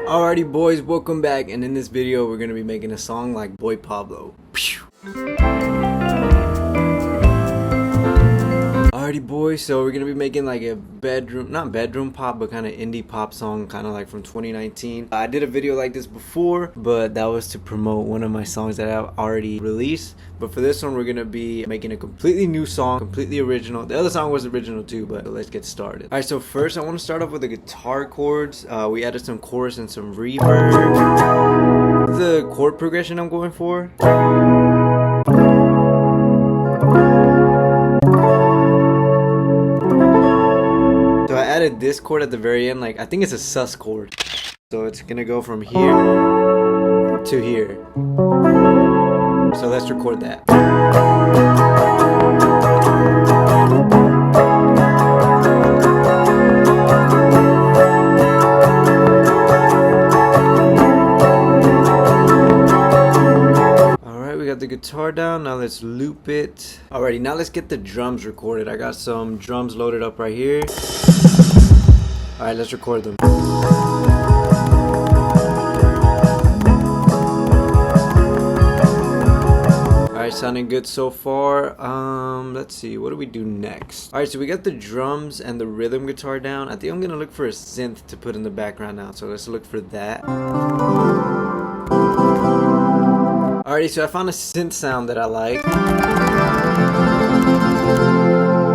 Alrighty boys, welcome back, and in this video we're gonna be making a song like Boy Pablo. Alrighty boys, so we're gonna be making like a not bedroom pop, but kind of indie pop song, kind of like from 2019. I did a video like this before, but that was to promote one of my songs that I've already released. But for this one, we're gonna be making a completely new song, completely original. The other song was original too, but let's get started. Alright, so first I want to start off with the guitar chords. We added some chorus and some reverb. The chord progression I'm going for. So I added this chord at the very end, like I think it's a sus chord. So it's gonna go from here to here. So let's record that. Alright, we got the guitar down, now let's loop it. Alrighty, now let's get the drums recorded. I got some drums loaded up right here. Alright, let's record them. Alright, sounding good so far. Let's see, what do we do next? Alright, so we got the drums and the rhythm guitar down. I think I'm gonna look for a synth to put in the background now, so let's look for that. Alrighty, so I found a synth sound that I like.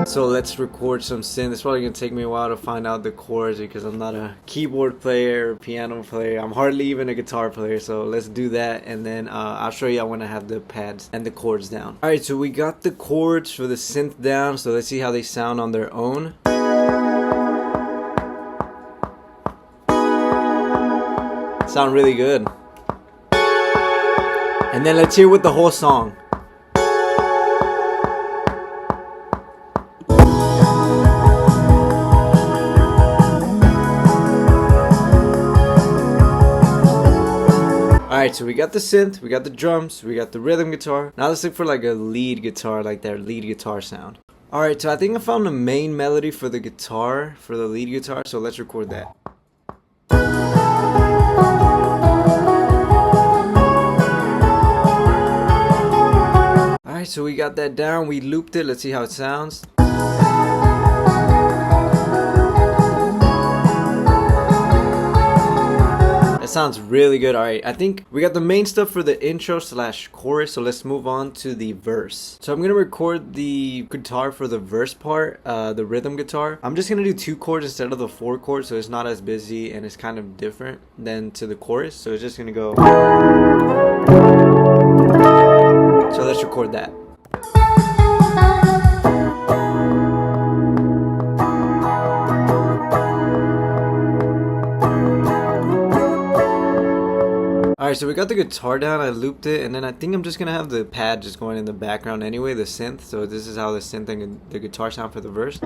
So let's record some synth. It's probably gonna take me a while to find out the chords because I'm not a keyboard player or piano player. I'm hardly even a guitar player. So let's do that, and then I'll show you when I have the pads and the chords down. Alright, so we got the chords for the synth down. So let's see how they sound on their own. Sound really good. And then let's hear with the whole song. Alright, so we got the synth, we got the drums, we got the rhythm guitar. Now let's look for like a lead guitar, like that lead guitar sound. Alright, so I think I found the main melody for the guitar, for the lead guitar, so let's record that. Alright, so we got that down, we looped it, let's see how it sounds. Sounds really good. Alright, I think we got the main stuff for the intro slash chorus, so let's move on to the verse. So I'm gonna record the guitar for the verse part, the rhythm guitar. I'm just gonna do 2 chords instead of the 4 chords, so it's not as busy and it's kind of different than to the chorus. So it's just gonna go. So let's record that. Alright, so we got the guitar down, I looped it, and then I think I'm just gonna have the pad just going in the background anyway, the synth. So this is how the synth and the guitar sound for the verse.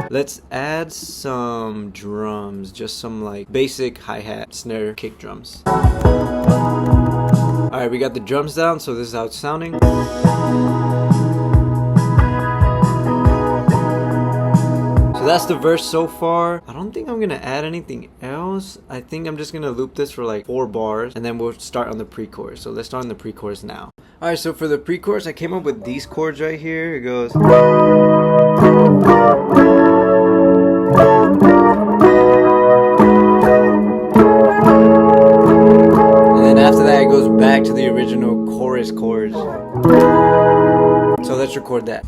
Let's add some drums, just some like basic hi-hat, snare, kick drums. Alright, we got the drums down, so this is how it's sounding. So that's the verse so far. I don't think I'm gonna add anything else. I think I'm just gonna loop this for like 4 bars, and then we'll start on the pre-chorus. So let's start on the pre-chorus now. Alright, so for the pre-chorus, I came up with these chords right here. It goes. And then after that, it goes back to the original chorus chords. So let's record that.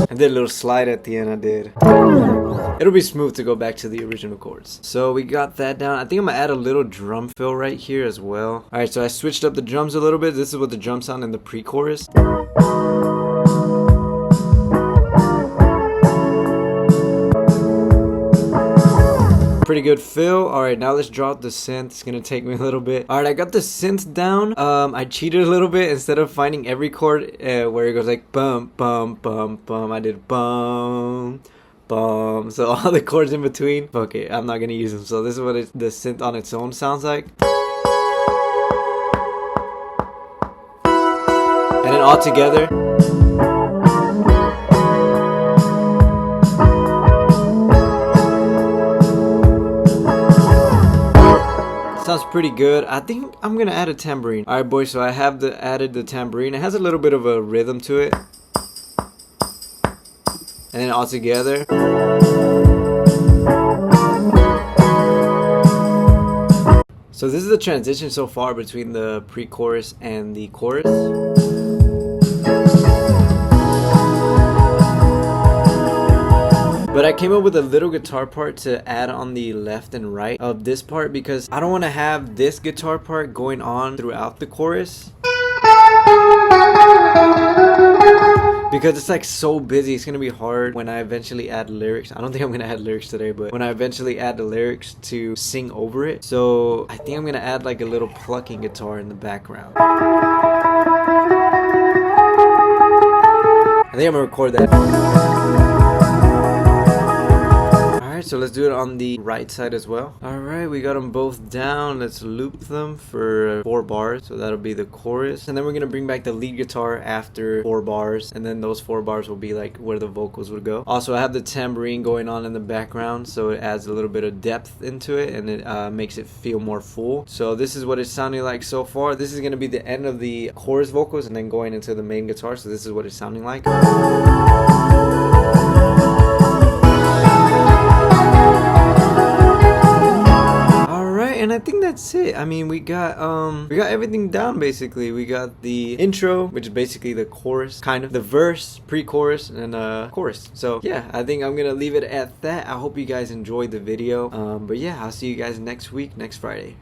I did a little slide at the end, I did. It'll be smooth to go back to the original chords. So we got that down. I think I'm gonna add a little drum fill right here as well. Alright, so I switched up the drums a little bit. This is what the drum sound in the pre-chorus. Pretty good fill. Alright, now let's draw out the synth. It's gonna take me a little bit. Alright, I got the synth down. I cheated a little bit. Instead of finding every chord where it goes like bum, bum, bum, bum, I did bum, bum. So all the chords in between. Okay, I'm not gonna use them. So this is what the synth on its own sounds like. And then all together. Sounds pretty good. I think I'm gonna add a tambourine. Alright boys, so I have added the tambourine. It has a little bit of a rhythm to it. And then all together. So this is the transition so far between the pre-chorus and the chorus. But I came up with a little guitar part to add on the left and right of this part because I don't want to have this guitar part going on throughout the chorus. Because it's like so busy, it's gonna be hard when I eventually add lyrics. I don't think I'm gonna add lyrics today, but when I eventually add the lyrics to sing over it. So I think I'm gonna add like a little plucking guitar in the background. I think I'm gonna record that. So let's do it on the right side as well. Alright, we got them both down. Let's loop them for 4 bars. So that'll be the chorus. And then we're going to bring back the lead guitar after 4 bars. And then those 4 bars will be like where the vocals would go. Also, I have the tambourine going on in the background. So it adds a little bit of depth into it. And it makes it feel more full. So this is what it's sounding like so far. This is going to be the end of the chorus vocals and then going into the main guitar. So this is what it's sounding like. And I think that's it. I mean, we got everything down basically. We got the intro, which is basically the chorus, kind of the verse, pre-chorus, and chorus. So yeah, I think I'm gonna leave it at that. I hope you guys enjoyed the video. But yeah, I'll see you guys next week, next Friday.